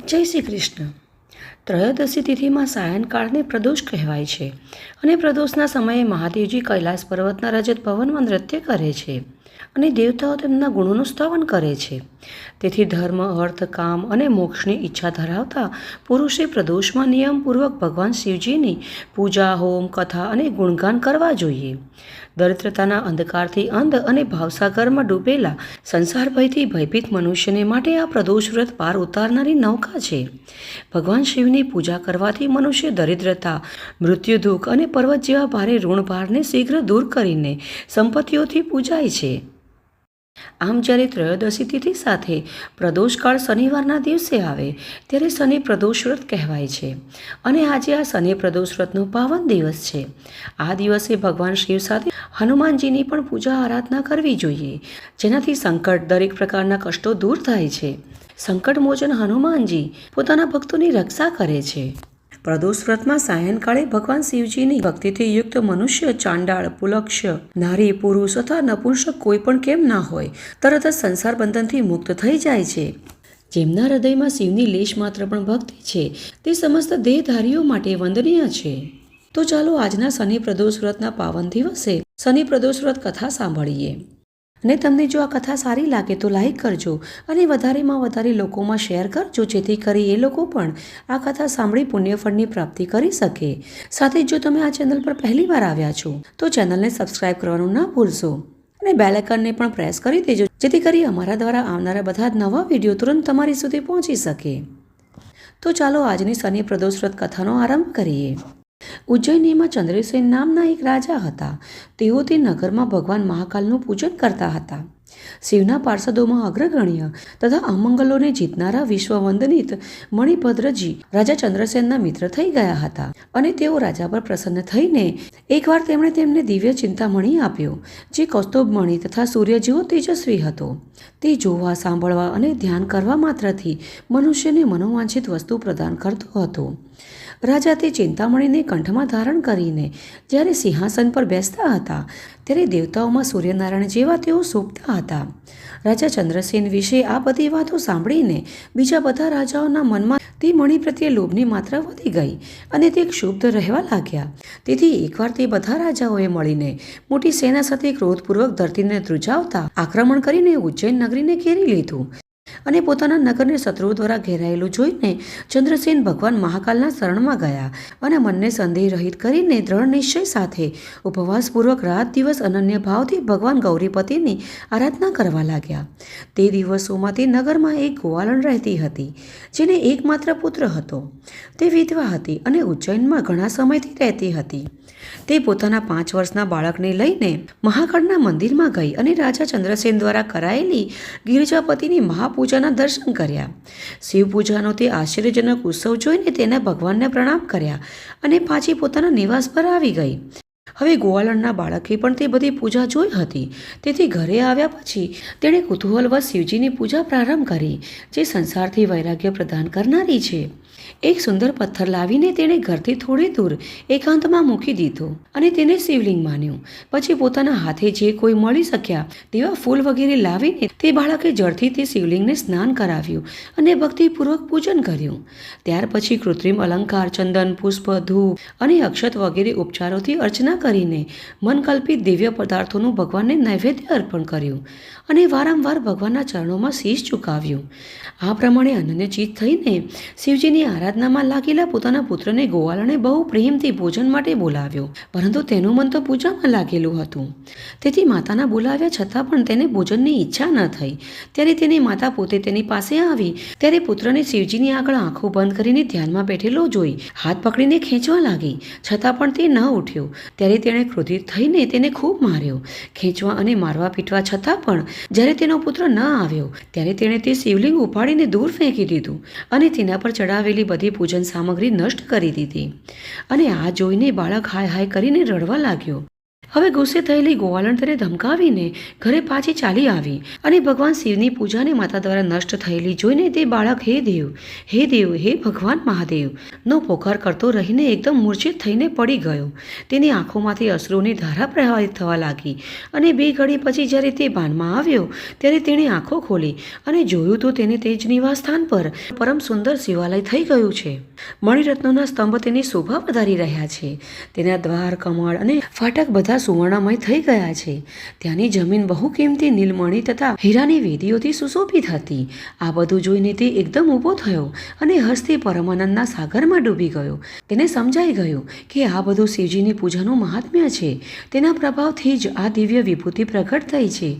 જય શ્રી કૃષ્ણ. ત્રયોદશી તિથિમાં સાયંકાળને પ્રદોષ કહેવાય છે અને પ્રદોષના સમયે મહાદેવજી કૈલાસ પર્વતના રજત ભવનમાં નૃત્ય કરે છે અને દેવતાઓ તેમના ગુણોનું સ્તવન કરે છે. તેથી ધર્મ, અર્થ, કામ અને મોક્ષની ઈચ્છા ધરાવતા પુરુષે પ્રદોષમાં નિયમપૂર્વક ભગવાન શિવજીની પૂજા, હોમ, કથા અને ગુણગાન કરવા જોઈએ. દરિદ્રતાના અંધકારથી અંધ અને ભાવસાગરમાં ડૂબેલા સંસાર ભયથી ભયભીત મનુષ્યને માટે આ પ્રદોષ વ્રત પાર ઉતારનારી નૌકા છે. ભગવાન શિવની પૂજા કરવાથી મનુષ્ય દરિદ્રતા, મૃત્યુ, દુઃખ અને પર્વત જેવા ભારે ઋણભારને શીઘ્ર દૂર કરીને સંપત્તિઓથી પૂજાય છે. આમ જ્યારે ત્રયોદશી તિથિ સાથે પ્રદોષકાળ શનિવારના દિવસે આવે ત્યારે શનિ પ્રદોષ વ્રત કહેવાય છે અને આજે આ શનિ પ્રદોષ વ્રતનો પાવન દિવસ છે. આ દિવસે ભગવાન શિવ સાથે હનુમાનજીની પણ પૂજા આરાધના કરવી જોઈએ, જેનાથી સંકટ, દરેક પ્રકારના કષ્ટો દૂર થાય છે. સંકટ મોચન હનુમાનજી પોતાના ભક્તોની રક્ષા કરે છે. પ્રદોષ વ્રતમાં સાયંકાળે ભગવાન શિવજીની ભક્તિથી યુક્ત મનુષ્ય ચાંડાળ, પુલક્ષ, નારી, પુરુષ અથવા નપુંસક કોઈ પણ કેમ ના હોય, તરત જ સંસાર બંધનથી મુક્ત થઈ જાય છે. જેમના હૃદયમાં શિવની લેશ માત્ર પણ ભક્તિ છે તે સમસ્ત દેહધારીઓ માટે વંદનીય છે. તો ચાલો આજના શનિ પ્રદોષ વ્રતના પાવન દિવસે શનિ પ્રદોષ વ્રત કથા સાંભળીએ. અને તમને જો આ કથા સારી લાગે તો લાઈક કરજો અને વધારેમાં વધારે લોકોમાં શેર કરજો, જેથી કરી એ લોકો પણ આ કથા સાંભળી પુણ્યફળની પ્રાપ્તિ કરી શકે. સાથે જો તમે આ ચેનલ પર પહેલી વાર આવ્યા છો તો ચેનલને સબસ્ક્રાઇબ કરવાનું ના ભૂલશો અને બેલ આઇકનને પણ પ્રેસ કરી દેજો, જેથી કરી અમારા દ્વારા આવનારા બધા જ નવા વિડીયો તુરંત તમારી સુધી પહોંચી શકે. તો ચાલો આજની શનિ પ્રદોષ વ્રત કથાનો આરંભ કરીએ. ઉજ્જૈનીમાં ચંદ્રસેન નામના એક રાજા હતા. તેઓ તે નગરમાં ભગવાન મહાકાલનું પૂજન કરતા હતા. શિવના પાર્ષદોમાં અગ્રગણ્ય તથા અમંગલોને જીતનારા વિશ્વવંદનિત મણિભદ્રજી રાજા ચંદ્રસેનના મિત્ર થઈ ગયા હતા અને તેઓ રાજા પર પ્રસન્ન થઈને એકવાર તેમણે તેમને દિવ્ય ચિંતામણી આપ્યો, જે કૌસ્તુભમણિ તથા સૂર્ય જેવો તેજસ્વી હતો. તે જોવા, સાંભળવા અને ધ્યાન કરવા માત્રથી મનુષ્યને મનોવાંછિત વસ્તુ પ્રદાન કરતો હતો. રાજા તે ચિંતામણીને કંઠમાં ધારણ કરીને જ્યારે સિંહાસન પર બેસતા હતા ત્યારે દેવતાઓમાં સૂર્યનારાયણ જેવા તેઓ શોભતા હતા. રાજા ચંદ્રસેન વિશે આ બધી વાતો સાંભળીને બીજા બધા રાજાઓના મનમાં તે મણિ પ્રત્યે લોભની માત્રા વધી ગઈ અને તે ક્ષુબ્ધ રહેવા લાગ્યા. તેથી એકવાર તે બધા રાજાઓએ મળીને મોટી સેના સાથે ક્રોધપૂર્વક ધરતીને ધ્રુજાવતા આક્રમણ કરીને ઉજ્જૈન નગરીને ઘેરી લીધું અને પોતાના નગરને શત્રુઓ દ્વારા ઘેરાયેલું જોઈને ચંદ્રસેન ભગવાન મહાકાલના શરણમાં ગયા અને મનને સંદેહ રહિત કરીને દ્રઢ નિશ્ચય સાથે ઉપવાસપૂર્વક રાત દિવસ અનન્ય ભાવથી ભગવાન ગૌરીપતિની આરાધના કરવા લાગ્યા. તે દિવસોમાં તે નગરમાં એક ગોવાળણ રહેતી હતી, જેને એકમાત્ર પુત્ર હતો. તે વિધવા હતી અને ઉજ્જૈનમાં ઘણા સમયથી રહેતી હતી. તે પોતાના 5 વર્ષના બાળકને લઈને મહાકાળના મંદિરમાં ગઈ અને રાજા ચંદ્રસેન દ્વારા કરાયેલી ગિરિજાપતિની મહાપૂજાના દર્શન કર્યા. શિવ પૂજાનો તે આશ્ચર્યજનક ઉત્સવ જોઈને તેના ભગવાનને પ્રણામ કર્યા અને પાછી પોતાના નિવાસ પર આવી ગઈ. હવે ગોવાળણના બાળકે પણ તે બધી પૂજા જોઈ હતી, તેથી ઘરે આવ્યા પછી તેણે કુતૂહલવશ શિવજીની પૂજા પ્રારંભ કરી, જે સંસારથી વૈરાગ્ય પ્રદાન કરનારી છે. એક સુંદર પથ્થર લાવીને તેણે ઘરથી થોડી દૂર એકાંતમાં મૂકી દીધો અને તેને શિવલિંગ માન્યું. પછી પોતાના હાથે જે કોઈ મળી શક્યા તેવા ફૂલ વગેરે લાવીને તે બાળકે જળથી તે શિવલિંગને સ્નાન કરાવ્યું અને ભક્તિપૂર્વક પૂજન કર્યું. ત્યાર પછી કૃત્રિમ અલંકાર, ચંદન, પુષ્પ, ધૂપ અને અક્ષત વગેરે ઉપચારોથી અર્ચના કરીને મનકલ્પિત દિવ્ય પદાર્થોનું ભગવાનને નૈવેદ્ય અર્પણ કર્યું અને વારંવાર ભગવાનના ચરણોમાં શીશ ઝુકાવ્યું. આ પ્રમાણે અનન્યચિત્ત થઈને શિવજીની આરાધનામાં લાગેલા પોતાના પુત્રને ગોવાળણે બહુ પ્રેમથી ભોજન માટે બોલાવ્યો, પરંતુ તેનું મન તો પૂજામાં લાગેલું હતું. તેથી માતાના બોલાવ્યા છતાં પણ તેને ભોજનની ઈચ્છા ન થઈ. ત્યારે તેની માતા પોતે તેની પાસે આવી ત્યારે પુત્રને શિવજીની આગળ આંખો બંધ કરીને ધ્યાનમાં બેઠેલો જોઈ હાથ પકડીને ખેંચવા લાગી, છતાં પણ તે ન ઉઠ્યો. ત્યારે તેણે ક્રોધિત થઈને તેને ખૂબ માર્યો. ખેંચવા અને મારવા પીટવા છતાં પણ જ્યારે તેનો પુત્ર ન આવ્યો ત્યારે તેણે તે શિવલિંગ ઉપાડીને દૂર ફેંકી દીધું અને તેના પર ચડાવેલી બધી પૂજન સામગ્રી નષ્ટ કરી દીધી. અને આ જોઈને બાળક હાય હાય કરીને રડવા લાગ્યો. હવે ગુસ્સે થયેલી ગોવાલણ તેને ધમકાવીને ઘરે પાછી ચાલી આવી અને ભગવાન શિવની પૂજાને માતા દ્વારા નષ્ટ થયેલી જોઈને તે બાળક હે દેવ, હે ભગવાન મહાદેવ નો પોકાર કરતો રહીને એકદમ મૂર્છિત થઈને પડી ગયો. તેની આંખોમાંથી અશ્રુની ધારા પ્રવાહિત થવા લાગી અને 2 ઘડી પછી જ્યારે તે ભાનમાં આવ્યો ત્યારે તેણે આંખો ખોલી અને જોયું તો તેને તે જ નિવાસ સ્થાન પર પરમ સુંદર શિવાલય થઈ ગયું છે. મણિરત્નોના સ્તંભ તેની શોભા વધારી રહ્યા છે. તેના દ્વાર, કમળ અને ફાટક બધા સુવર્ણમય થઈ ગયા છે. ત્યાંની જમીન બહુ કિંમતી નીલમણિ તથા હીરાની વેદીઓથી સુશોભિત હતી. આ બધું જોઈને તે એકદમ ઊભો થયો અને હસતી પરમાનંદના સાગરમાં ડૂબી ગયો. તેને સમજાઈ ગયું કે આ બધું શિવજીની પૂજાનું મહાત્મ્ય છે. તેના પ્રભાવથી જ આ દિવ્ય વિભૂતિ પ્રગટ થઈ છે.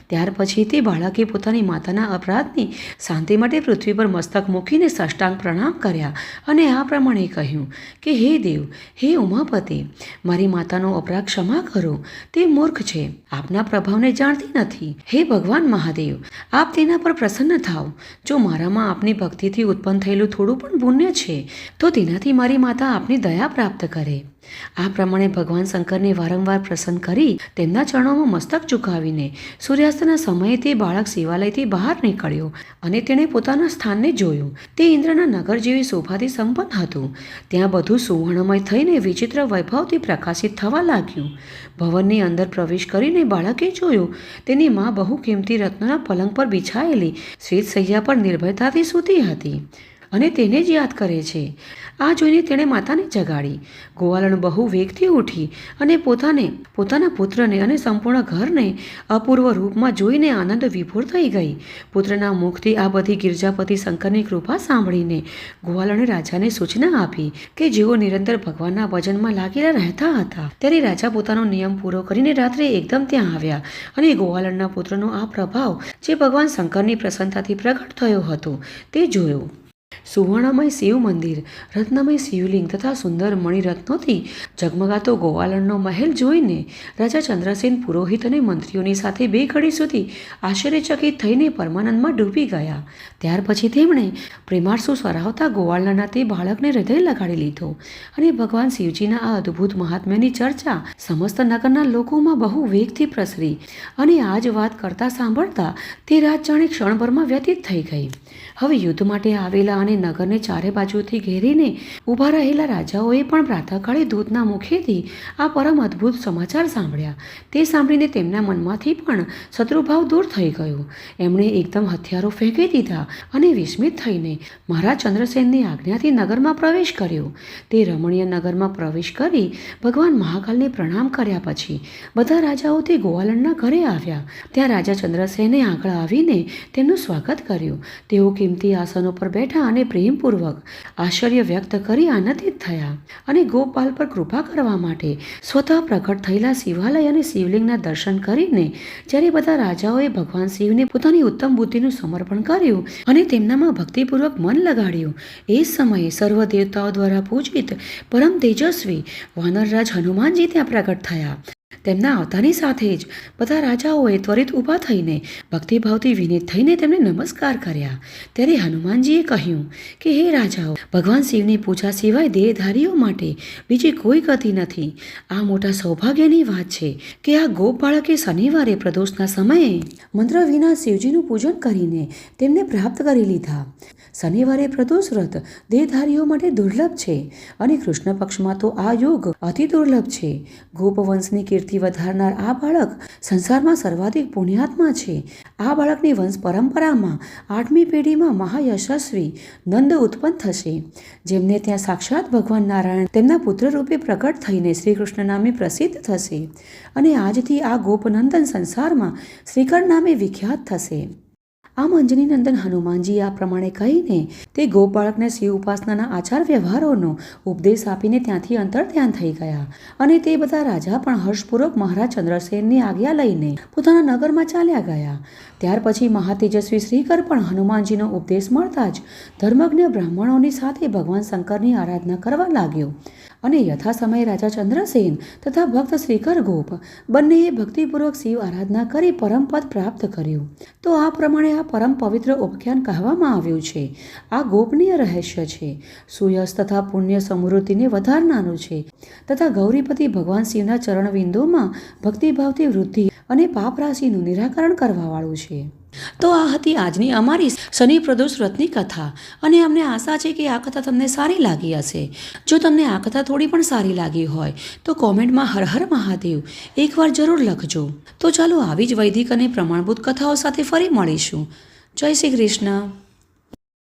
ત્યાર પછી તે બાળકે પોતાની માતાના અપરાધની શાંતિ માટે પૃથ્વી પર મસ્તક મૂકીને સાષ્ટાંગ પ્રણામ કર્યા અને આ પ્રમાણે કહ્યું કે હે દેવ, હે ઉમાપતિ, મારી માતાનો અપરાધ ક્ષમા કરો. તે મૂર્ખ છે, આપના પ્રભાવને જાણતી નથી. હે ભગવાન મહાદેવ, આપ તેના પર પ્રસન્ન થાવ. જો મારામાં આપની ભક્તિથી ઉત્પન્ન થયેલું થોડું પણ પુણ્ય છે તો તેનાથી મારી માતા આપની દયા પ્રાપ્ત કરે. આ પ્રમાણે ભગવાન શંકરને વારંવાર પ્રસન્ન કરી તેમના ચરણોમાં મસ્તક ઝુકાવીને સૂર્યાસ્તના સમયે તે બાળક શિવાલયથી બહાર નીકળ્યો અને તેણે પોતાના સ્થાનને જોયું. તે ઇન્દ્રના નગર જેવી શોભાથી સંપન્ન હતું. ત્યાં બધું સુવર્ણમય થઈને વિચિત્ર વૈભવથી પ્રકાશિત થવા લાગ્યું. ભવનની અંદર પ્રવેશ કરીને બાળકે જોયું તેની મા બહુ કિંમતી રત્નોના પલંગ પર બિછાયેલી શ્વેત શૈયા પર નિર્ભયતાથી સૂતી હતી અને તેને જ યાદ કરે છે. આ જોઈને તેણે માતાને જગાડી. ગોવાલણ બહુ વેગથી ઉઠી અને પોતાના પુત્રને અને સંપૂર્ણ ઘરને અપૂર્વ રૂપમાં જોઈને આનંદ વિભોર થઈ ગઈ. પુત્રના મુખથી આ બધી ગિરજાપતિ શંકરની કૃપા સાંભળીને ગોવાલણે રાજાને સૂચના આપી કે જેઓ નિરંતર ભગવાનના ભજનમાં લાગેલા રહેતા હતા. ત્યારે રાજા પોતાનો નિયમ પૂરો કરીને રાત્રે એકદમ ત્યાં આવ્યા અને ગોવાલણના પુત્રનો આ પ્રભાવ જે ભગવાન શંકરની પ્રસન્નતાથી પ્રગટ થયો હતો તે જોયો. સુવર્ણમય શિવ મંદિર, રત્નમય શિવલિંગ તથા સુંદર મણિરત્નોથી જગમગાતો ગોવાલણનો મહેલ જોઈને રાજા ચંદ્રસેન પુરોહિત અને મંત્રીઓની સાથે 2 ઘડી સુધી આશ્ચર્યચકિત થઈને પરમાનંદમાં ડૂબી ગયા. ત્યાર પછી તેમણે પ્રેમારસુ સરાવતા ગોવાલણના તે બાળકને હૃદય લગાડી લીધો અને ભગવાન શિવજીના આ અદ્ભુત મહાત્મ્યની ચર્ચા સમસ્ત નગરના લોકોમાં બહુ વેગથી પ્રસરી અને આ જ વાત કરતા સાંભળતા તે રાત જાણે ક્ષણભરમાં વ્યતીત થઈ ગઈ. હવે યુદ્ધ માટે આવેલા અને નગરને ચારે બાજુથી ઘેરીને ઊભા રહેલા રાજાઓએ પણ પ્રાતઃકાળે દૂતના મુખેથી આ પરમ અદ્ભુત સમાચાર સાંભળ્યા. તે સાંભળીને તેમના મનમાંથી પણ શત્રુભાવ દૂર થઈ ગયો. એમણે એકદમ હથિયારો ફેંકી દીધા અને વિસ્મિત થઈને મહારાજ ચંદ્રસેનની આજ્ઞાથી નગરમાં પ્રવેશ કર્યો. તે રમણીય નગરમાં પ્રવેશ કરી ભગવાન મહાકાલને પ્રણામ કર્યા પછી બધા રાજાઓ તે ગોવાલણના ઘરે આવ્યા. ત્યાં રાજા ચંદ્રસેને આગળ આવીને તેમનું સ્વાગત કર્યું. તેઓ કિંમતી આસનો પર બેઠા અને પ્રેમપૂર્વક આશ્ચર્ય વ્યક્ત કરી આનંદિત થયા અને ગોપાલ પર કૃપા કરવા માટે સ્વતઃ પ્રગટ થયેલા શિવાલય અને શિવલિંગના દર્શન કરીને જ્યારે બધા રાજાઓએ ભગવાન શિવને પોતાની ઉત્તમ બુદ્ધિનું સમર્પણ કર્યું અને તેમનામાં ભક્તિપૂર્વક મન લગાડ્યું, એ સમયે સર્વ દેવતાઓ દ્વારા પૂજિત પરમ તેજસ્વી વાનરરાજ હનુમાનજી ત્યાં પ્રગટ થયા. તેમના આવતાની સાથે જ બધા રાજાઓએ ત્વરિત ઊભા થઈને ભક્તિભાવથી વિનીત થઈને તેમને નમસ્કાર કર્યા. ત્યારે હનુમાનજીએ કહ્યું કે હે રાજાઓ, ભગવાન શિવની પૂજા સિવાય દેહધારીઓ માટે બીજી કોઈ ગતિ નથી. આ મોટા સૌભાગ્યની વાત છે કે આ ગોપ બાળકે શનિવારે પ્રદોષના સમયે મંત્ર વિના શિવજીનું પૂજન કરીને તેમને પ્રાપ્ત કરી લીધા. શનિવારે પ્રદોષ વ્રત દેહધારીઓ માટે દુર્લભ છે અને કૃષ્ણ પક્ષમાં તો આ યોગ અતિ દુર્લભ છે. ગોપવંશની કીર્તિ વધારનાર આ બાળક સંસારમાં સર્વાધિક પુણ્યાત્મા છે. આ બાળકની વંશ પરંપરામાં 8મી પેઢીમાં મહાયશસ્વી નંદ ઉત્પન્ન થશે, જેમને ત્યાં સાક્ષાત ભગવાન નારાયણ તેમના પુત્ર રૂપે પ્રગટ થઈને શ્રી કૃષ્ણ નામે પ્રસિદ્ધ થશે અને આજથી આ ગોપનંદન સંસારમાં શ્રીકર નામે વિખ્યાત થશે. આમ અંજની નંદન હનુમાનજી આ પ્રમાણે કહીને તે ગોપ બાળકને શિવ ઉપાસનાના આચાર વ્યવહારોનો ઉપદેશ આપીને ત્યાંથી અંતર ધ્યાન થઈ ગયા અને તે બધા રાજા પણ હર્ષપૂર્વક મહારાજ ચંદ્રસેનની આજ્ઞા લઈને પોતાના નગરમાં ચાલ્યા ગયા. ત્યાર પછી મહાતેજસ્વી શ્રીકર પણ હનુમાનજીનો ઉપદેશ મળતા જ ધર્મજ્ઞ બ્રાહ્મણોની સાથે ભગવાન શંકરની આરાધના કરવા લાગ્યો. અને યથા સમયે રાજા ચંદ્રસેન તથા ભક્ત શ્રીકર ગોપ બંનેએ ભક્તિપૂર્વક શિવ આરાધના કરી પરમપદ પ્રાપ્ત કર્યું. તો આ પ્રમાણે આ પરમ પવિત્ર ઉપાખ્યાન કહેવામાં આવ્યું છે. આ ગોપનીય રહસ્ય છે. સુયશ તથા પુણ્ય સમૃદ્ધિને વધારનારું છે તથા ગૌરીપતિ ભગવાન શિવના ચરણવિંદોમાં ભક્તિભાવથી વૃદ્ધિ અને પાપ રાશિનું નિરાકરણ કરવાવાળું છે. તો આ હતી આજની અમારી શનિ પ્રદોષ વ્રતની કથા અને અમને આશા છે કે આ કથા તમને સારી લાગી હશે. જો તમને આ કથા થોડી પણ સારી લાગી હોય તો કોમેન્ટમાં હર હર મહાદેવ એકવાર જરૂર લખજો. તો ચાલો આવી જ વૈદિક અને પ્રમાણભૂત કથાઓ સાથે ફરી મળીશું. જય શ્રી કૃષ્ણ.